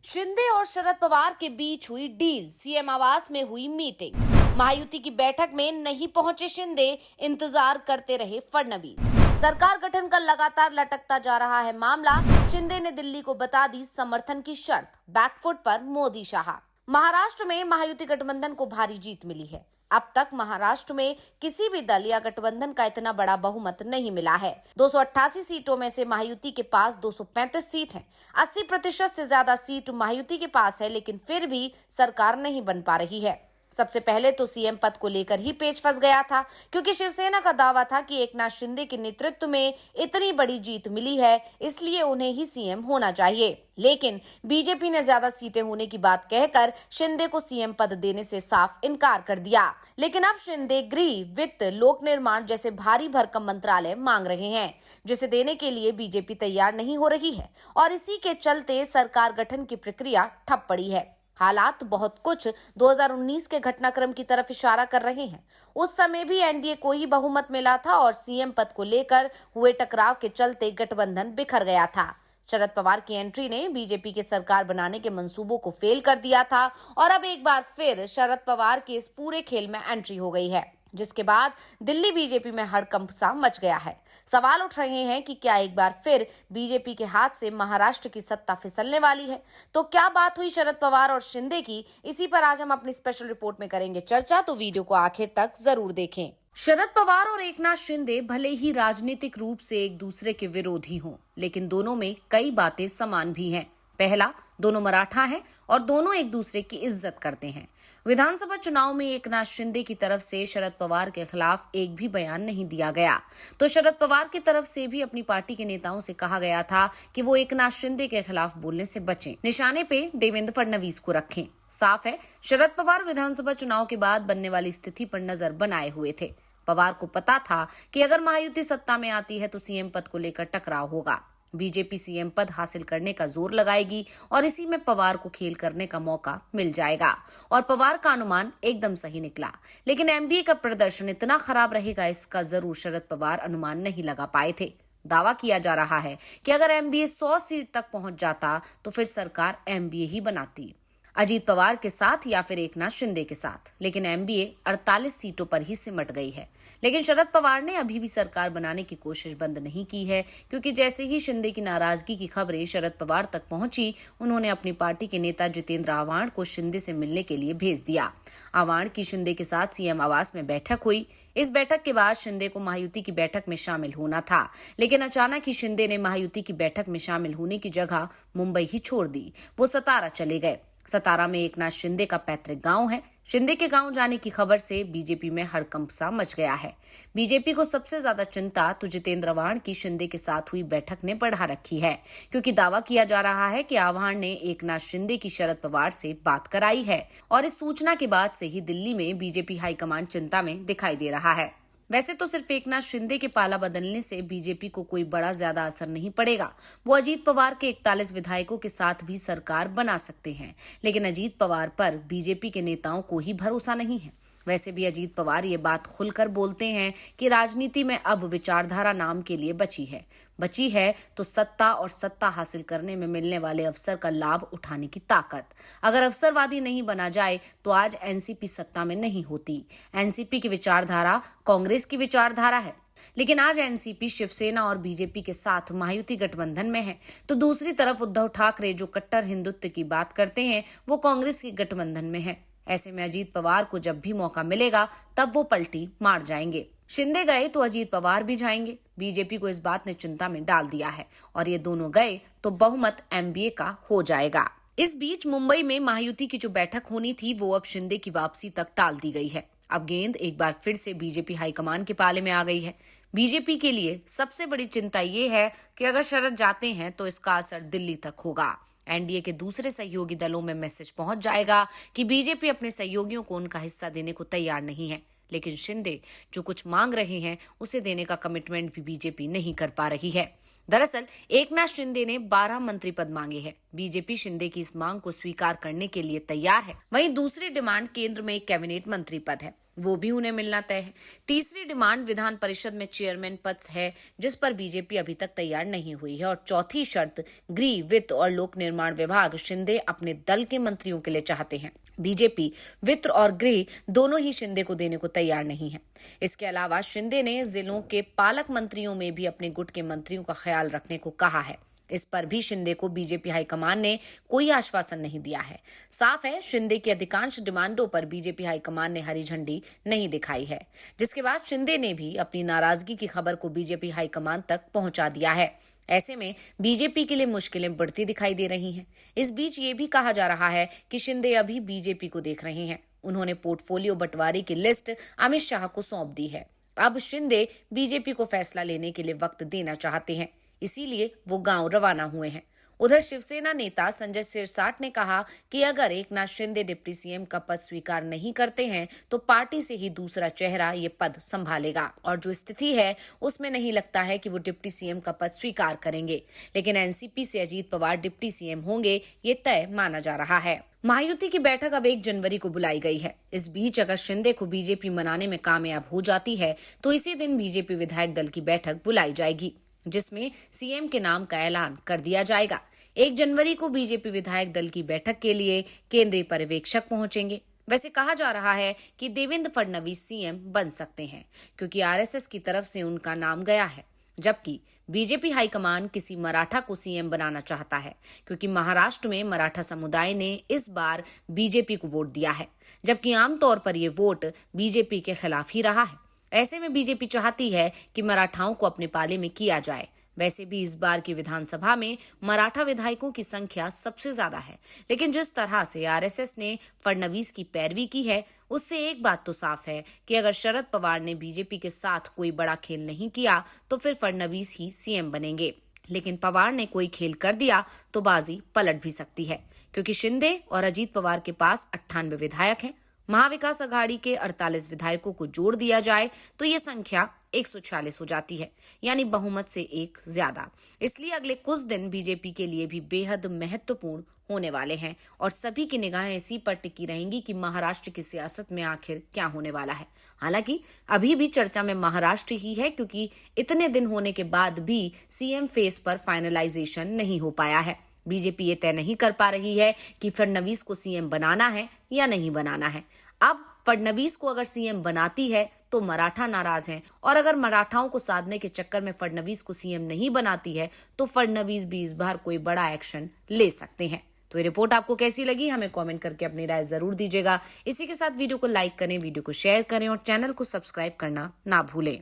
शिंदे और शरद पवार के बीच हुई डील, सीएम आवास में हुई मीटिंग। महायुति की बैठक में नहीं पहुंचे शिंदे, इंतजार करते रहे फडणवीस। सरकार गठन का लगातार लटकता जा रहा है मामला। शिंदे ने दिल्ली को बता दी समर्थन की शर्त, बैकफुट पर मोदी शाह। महाराष्ट्र में महायुति गठबंधन को भारी जीत मिली है। अब तक महाराष्ट्र में किसी भी दल या गठबंधन का इतना बड़ा बहुमत नहीं मिला है। 288 सीटों में से महायुति के पास 235 सीट हैं। 80% से ज्यादा सीट महायुति के पास है, लेकिन फिर भी सरकार नहीं बन पा रही है। सबसे पहले तो सीएम पद को लेकर ही पेच फंस गया था, क्योंकि शिवसेना का दावा था कि एकनाथ शिंदे के नेतृत्व में इतनी बड़ी जीत मिली है, इसलिए उन्हें ही सीएम होना चाहिए। लेकिन बीजेपी ने ज्यादा सीटें होने की बात कहकर शिंदे को सीएम पद देने से साफ इनकार कर दिया। लेकिन अब शिंदे गृह, वित्त, लोक निर्माण जैसे भारी भरकम मंत्रालय मांग रहे हैं, जिसे देने के लिए बीजेपी तैयार नहीं हो रही है, और इसी के चलते सरकार गठन की प्रक्रिया ठप पड़ी है। हालात बहुत कुछ 2019 के घटनाक्रम की तरफ इशारा कर रहे हैं। उस समय भी एनडीए को ही बहुमत मिला था और सीएम पद को लेकर हुए टकराव के चलते गठबंधन बिखर गया था। शरद पवार की एंट्री ने बीजेपी के सरकार बनाने के मंसूबों को फेल कर दिया था, और अब एक बार फिर शरद पवार के इस पूरे खेल में एंट्री हो गई है, जिसके बाद दिल्ली बीजेपी में हड़कंप सा मच गया है। सवाल उठ रहे हैं कि क्या एक बार फिर बीजेपी के हाथ से महाराष्ट्र की सत्ता फिसलने वाली है? तो क्या बात हुई शरद पवार और शिंदे की, इसी पर आज हम अपनी स्पेशल रिपोर्ट में करेंगे चर्चा, तो वीडियो को आखिर तक जरूर देखें। शरद पवार और एकनाथ शिंदे भले ही राजनीतिक रूप से एक दूसरे के विरोधी हों, लेकिन दोनों में कई बातें समान भी हैं। पहला, दोनों मराठा हैं और दोनों एक दूसरे की इज्जत करते हैं। विधानसभा चुनाव में एकनाथ शिंदे की तरफ से शरद पवार के खिलाफ एक भी बयान नहीं दिया गया, तो शरद पवार की तरफ से भी अपनी पार्टी के नेताओं से कहा गया था कि वो एकनाथ शिंदे के खिलाफ बोलने से बचें, निशाने पे देवेंद्र फडणवीस को रखें। साफ है, शरद पवार विधानसभा चुनाव के बाद बनने वाली स्थिति पर नजर बनाए हुए थे। पवार को पता था कि अगर महायुति सत्ता में आती है तो सीएम पद को लेकर टकराव होगा। बीजेपी सीएम पद हासिल करने का जोर लगाएगी और इसी में पवार को खेल करने का मौका मिल जाएगा। और पवार का अनुमान एकदम सही निकला, लेकिन एमबीए का प्रदर्शन इतना खराब रहेगा, इसका जरूर शरद पवार अनुमान नहीं लगा पाए थे। दावा किया जा रहा है कि अगर एमबीए 100 सीट तक पहुंच जाता तो फिर सरकार एमबीए ही बनाती, अजीत पवार के साथ या फिर एकनाथ शिंदे के साथ। लेकिन एमबीए 48 सीटों पर ही सिमट गई है। लेकिन शरद पवार ने अभी भी सरकार बनाने की कोशिश बंद नहीं की है, क्योंकि जैसे ही शिंदे की नाराजगी की खबरें शरद पवार तक पहुंची, उन्होंने अपनी पार्टी के नेता जितेंद्र आव्हाड को शिंदे से मिलने के लिए भेज दिया। आव्हाड की शिंदे के साथ सीएम आवास में बैठक हुई। इस बैठक के बाद शिंदे को महायुति की बैठक में शामिल होना था, लेकिन अचानक ही शिंदे ने महायुति की बैठक में शामिल होने की जगह मुंबई ही छोड़ दी। वो सतारा चले गए। सतारा में एकनाथ शिंदे का पैतृक गांव है। शिंदे के गांव जाने की खबर से बीजेपी में हड़कंप सा मच गया है। बीजेपी को सबसे ज्यादा चिंता तो जितेंद्र आव्हाड की शिंदे के साथ हुई बैठक ने बढ़ा रखी है, क्योंकि दावा किया जा रहा है कि आव्हाड ने एकनाथ शिंदे की शरद पवार से बात कराई है, और इस सूचना के बाद से ही दिल्ली में बीजेपी हाईकमान चिंता में दिखाई दे रहा है। वैसे तो सिर्फ एकनाथ शिंदे के पाला बदलने से बीजेपी को कोई बड़ा ज्यादा असर नहीं पड़ेगा। वो अजीत पवार के 41 विधायकों के साथ भी सरकार बना सकते हैं, लेकिन अजीत पवार पर बीजेपी के नेताओं को ही भरोसा नहीं है। वैसे भी अजीत पवार ये बात खुलकर बोलते हैं कि राजनीति में अब विचारधारा नाम के लिए बची है तो सत्ता और सत्ता हासिल करने में मिलने वाले अवसर का लाभ उठाने की ताकत। अगर अवसरवादी नहीं बना जाए तो आज एनसीपी सत्ता में नहीं होती। एनसीपी की विचारधारा कांग्रेस की विचारधारा है, लेकिन आज एनसीपी शिवसेना और बीजेपी के साथ महायुति गठबंधन में है, तो दूसरी तरफ उद्धव ठाकरे जो कट्टर हिंदुत्व की बात करते हैं, वो कांग्रेस के गठबंधन में है। ऐसे में अजीत पवार को जब भी मौका मिलेगा तब वो पलटी मार जाएंगे। शिंदे गए तो अजीत पवार भी जाएंगे। बीजेपी को इस बात ने चिंता में डाल दिया है, और ये दोनों गए तो बहुमत एमबीए का हो जाएगा। इस बीच मुंबई में महायुति की जो बैठक होनी थी, वो अब शिंदे की वापसी तक टाल दी गई है। अब गेंद एक बार फिर से बीजेपी हाईकमान के पाले में आ गई है। बीजेपी के लिए सबसे बड़ी चिंता ये है कि अगर शरद जाते हैं तो इसका असर दिल्ली तक होगा। एनडीए के दूसरे सहयोगी दलों में मैसेज पहुंच जाएगा कि बीजेपी अपने सहयोगियों को उनका हिस्सा देने को तैयार नहीं है, लेकिन शिंदे जो कुछ मांग रहे हैं उसे देने का कमिटमेंट भी बीजेपी नहीं कर पा रही है। दरअसल एकनाथ शिंदे ने 12 मंत्री पद मांगे हैं। बीजेपी शिंदे की इस मांग को स्वीकार करने के लिए तैयार है। वहीं दूसरी डिमांड केंद्र में एक कैबिनेट मंत्री पद है। वो भी उन्हें मिलना तय है। तीसरी डिमांड विधान परिषद में चेयरमैन पद है, जिस पर बीजेपी अभी तक तैयार नहीं हुई है। और चौथी शर्त गृह, वित्त और लोक निर्माण विभाग शिंदे अपने दल के मंत्रियों के लिए चाहते हैं। बीजेपी वित्त और गृह दोनों ही शिंदे को देने को तैयार नहीं है। इसके अलावा शिंदे ने जिलों के पालक मंत्रियों में भी अपने गुट के मंत्रियों का ख्याल रखने को कहा है। इस पर भी शिंदे को बीजेपी हाईकमान ने कोई आश्वासन नहीं दिया है। साफ है, शिंदे की अधिकांश डिमांडों पर बीजेपी हाईकमान ने हरी झंडी नहीं दिखाई है, जिसके बाद शिंदे ने भी अपनी नाराजगी की खबर को बीजेपी हाईकमान तक पहुंचा दिया है। ऐसे में बीजेपी के लिए मुश्किलें बढ़ती दिखाई दे रही हैं। इस बीच ये भी कहा जा रहा है कि शिंदे अभी बीजेपी को देख रहे हैं। उन्होंने पोर्टफोलियो बंटवारे की लिस्ट अमित शाह को सौंप दी है। अब शिंदे बीजेपी को फैसला लेने के लिए वक्त देना चाहते हैं, इसीलिए वो गांव रवाना हुए हैं। उधर शिवसेना नेता संजय सिरसाट ने कहा कि अगर एकनाथ शिंदे डिप्टी सीएम का पद स्वीकार नहीं करते हैं तो पार्टी से ही दूसरा चेहरा ये पद संभालेगा, और जो स्थिति है उसमें नहीं लगता है कि वो डिप्टी सीएम का पद स्वीकार करेंगे। लेकिन एनसीपी से अजीत पवार डिप्टी सीएम होंगे, ये तय माना जा रहा है। महायुति की बैठक अब 1 जनवरी को बुलाई गई है। इस बीच अगर शिंदे को बीजेपी मनाने में कामयाब हो जाती है तो इसी दिन बीजेपी विधायक दल की बैठक बुलाई जाएगी, जिसमें सीएम के नाम का ऐलान कर दिया जाएगा। 1 जनवरी को बीजेपी विधायक दल की बैठक के लिए केंद्रीय पर्यवेक्षक पहुंचेंगे। वैसे कहा जा रहा है कि देवेंद्र फडणवीस सीएम बन सकते हैं, क्योंकि आरएसएस की तरफ से उनका नाम गया है, जबकि बीजेपी हाईकमान किसी मराठा को सीएम बनाना चाहता है, क्योंकि महाराष्ट्र में मराठा समुदाय ने इस बार बीजेपी को वोट दिया है, जबकि आमतौर पर ये वोट बीजेपी के खिलाफ ही रहा है। ऐसे में बीजेपी चाहती है कि मराठाओं को अपने पाले में किया जाए। वैसे भी इस बार की विधानसभा में मराठा विधायकों की संख्या सबसे ज्यादा है, लेकिन जिस तरह से आरएसएस ने फडणवीस की पैरवी की है, उससे एक बात तो साफ है कि अगर शरद पवार ने बीजेपी के साथ कोई बड़ा खेल नहीं किया तो फिर फडणवीस ही सीएम बनेंगे। लेकिन पवार ने कोई खेल कर दिया तो बाजी पलट भी सकती है, क्योंकि शिंदे और अजीत पवार के पास 98 विधायक हैं। महाविकास अघाड़ी के 48 विधायकों को जोड़ दिया जाए तो ये संख्या 146 हो जाती है, यानी बहुमत से एक ज्यादा। इसलिए अगले कुछ दिन बीजेपी के लिए भी बेहद महत्वपूर्ण होने वाले हैं और सभी की निगाहें इसी पर टिकी रहेंगी कि महाराष्ट्र की सियासत में आखिर क्या होने वाला है। हालांकि अभी भी चर्चा में महाराष्ट्र ही है, क्योंकि इतने दिन होने के बाद भी सीएम फेस पर फाइनलाइजेशन नहीं हो पाया है। बीजेपी ये तय नहीं कर पा रही है कि फडणवीस को सीएम बनाना है या नहीं बनाना है। अब फडणवीस को अगर सीएम बनाती है तो मराठा नाराज हैं, और अगर मराठाओं को साधने के चक्कर में फडणवीस को सीएम नहीं बनाती है तो फडणवीस भी इस बार कोई बड़ा एक्शन ले सकते हैं। तो ये रिपोर्ट आपको कैसी लगी, हमें कमेंट करके अपनी राय जरूर दीजिएगा। इसी के साथ वीडियो को लाइक करें, वीडियो को शेयर करें और चैनल को सब्सक्राइब करना ना भूलें।